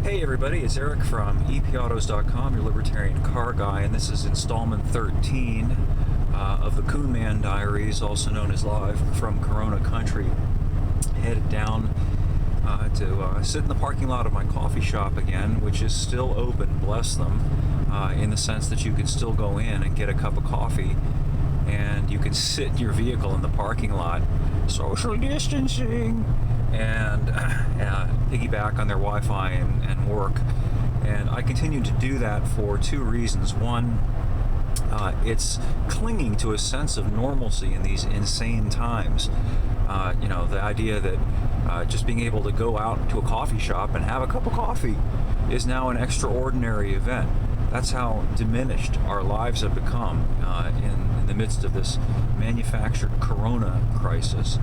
Hey everybody, it's Eric from EPAutos.com, your libertarian car guy, and this is installment 13 of the Coon Man Diaries, also known as Live from Corona Country. Headed down to sit in the parking lot of my coffee shop again, which is still open, bless them, in the sense that you can still go in and get a cup of coffee, and you can sit in your vehicle in the parking lot, social distancing, and piggyback on their Wi-Fi and work. And I continue to do that for two reasons. One, it's clinging to a sense of normalcy in these insane times. The idea that just being able to go out to a coffee shop and have a cup of coffee is now an extraordinary event. That's how diminished our lives have become in the midst of this manufactured corona crisis.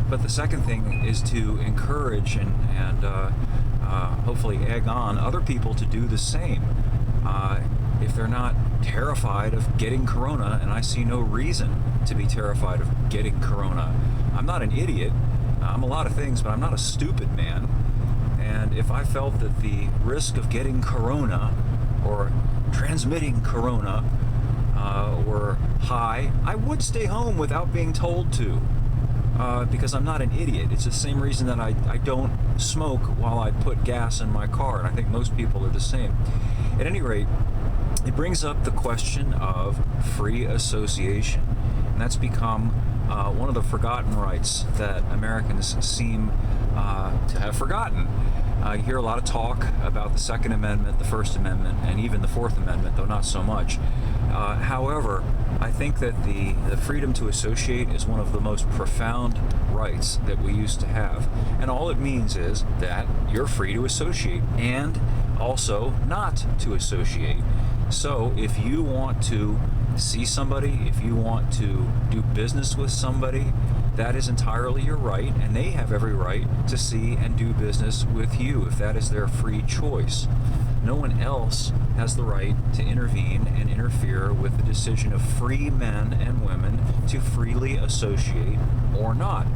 But the second thing is to encourage and hopefully egg on other people to do the same. If they're not terrified of getting corona, and I see no reason to be terrified of getting corona. I'm not an idiot. I'm a lot of things, but I'm not a stupid man. And if I felt that the risk of getting corona or transmitting corona were high, I would stay home without being told to. Because I'm not an idiot. It's the same reason that I don't smoke while I put gas in my car, and I think most people are the same. At any rate, it brings up the question of free association, and that's become one of the forgotten rights that Americans seem to have forgotten. You hear a lot of talk about the Second Amendment, the First Amendment, and even the Fourth Amendment, though not so much. However, I think that the freedom to associate is one of the most profound rights that we used to have. And all it means is that you're free to associate and also not to associate. So if you want to see somebody, if you want to do business with somebody, that is entirely your right, and they have every right to see and do business with you if that is their free choice. No one else has the right to intervene and interfere with the decision of free men and women to freely associate or not.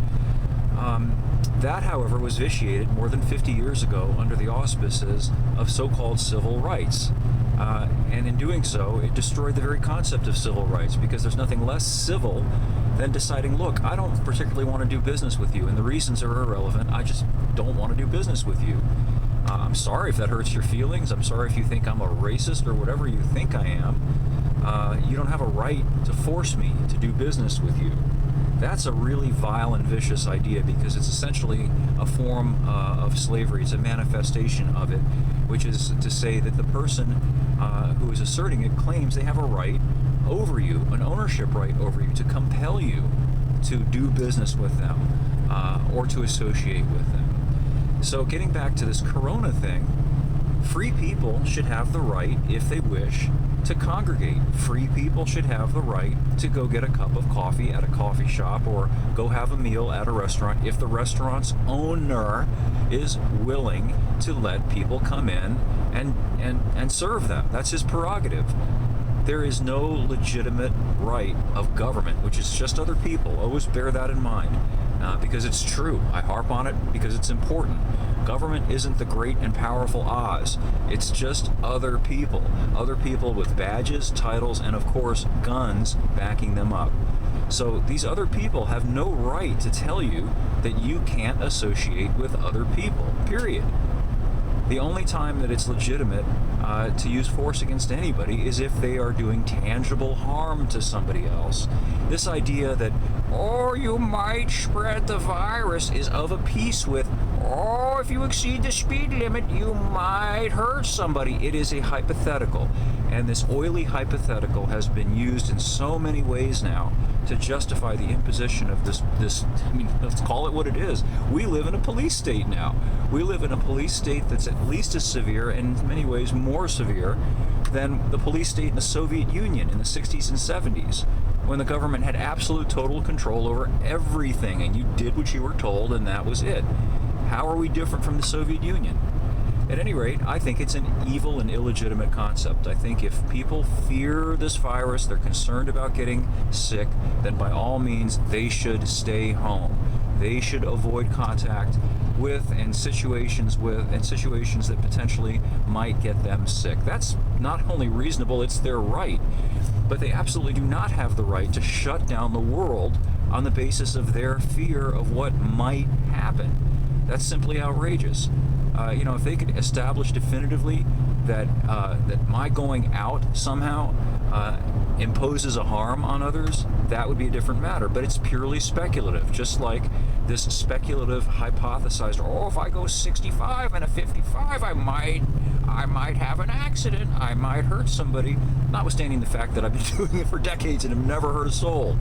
That, however, was vitiated more than 50 years ago under the auspices of so-called civil rights. And in doing so, it destroyed the very concept of civil rights, because there's nothing less civil than deciding, look, I don't particularly want to do business with you, and the reasons are irrelevant. I just don't want to do business with you. I'm sorry if that hurts your feelings. I'm sorry if you think I'm a racist or whatever you think I am. You don't have a right to force me to do business with you. That's a really vile and vicious idea, because it's essentially a form of slavery. It's a manifestation of it, which is to say that the person who is asserting it claims they have a right over you, an ownership right over you, to compel you to do business with them or to associate with them. So getting back to this corona thing, free people should have the right, if they wish, to congregate. Free people should have the right to go get a cup of coffee at a coffee shop or go have a meal at a restaurant if the restaurant's owner is willing to let people come in and serve them. That's his prerogative. There is no legitimate right of government, which is just other people. Always bear that in mind, because it's true. I harp on it because it's important. Government isn't the great and powerful Oz. It's just other people with badges, titles, and of course guns backing them up. So these other people have no right to tell you that you can't associate with other people, period. The only time that it's legitimate to use force against anybody is if they are doing tangible harm to somebody else. This idea that, oh, you might spread the virus, is of a piece with, oh, if you exceed the speed limit, you might hurt somebody. It is a hypothetical. And this oily hypothetical has been used in so many ways now to justify the imposition of this, I mean, let's call it what it is. We live in a police state now. We live in a police state that's at least as severe, and in many ways more severe, than the police state in the Soviet Union in the 60s and 70s, when the government had absolute total control over everything, and you did what you were told, and that was it. How are we different from the Soviet Union? At any rate, I think it's an evil and illegitimate concept. I think if people fear this virus, they're concerned about getting sick, then by all means, they should stay home. They should avoid contact with and situations that potentially might get them sick. That's not only reasonable, it's their right. But they absolutely do not have the right to shut down the world on the basis of their fear of what might happen. That's simply outrageous. If they could establish definitively that my going out somehow imposes a harm on others, that would be a different matter. But it's purely speculative, just like this speculative hypothesized, if I go 65 and a 55, I might have an accident, I might hurt somebody, notwithstanding the fact that I've been doing it for decades and have never hurt a soul.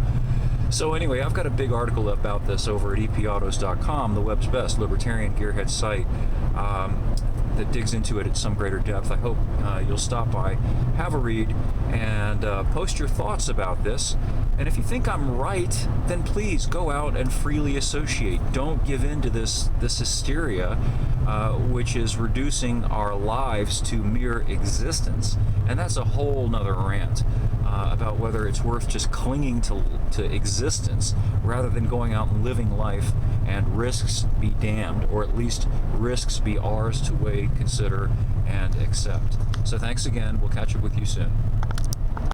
So anyway, I've got a big article about this over at epautos.com, the web's best libertarian gearhead site, that digs into it at some greater depth. I hope you'll stop by, have a read, and post your thoughts about this. And if you think I'm right, then please go out and freely associate. Don't give in to this hysteria, which is reducing our lives to mere existence. And that's a whole nother rant about whether it's worth just clinging to existence rather than going out and living life, and risks be damned, or at least risks be ours to weigh, consider, and accept. So thanks again. We'll catch up with you soon.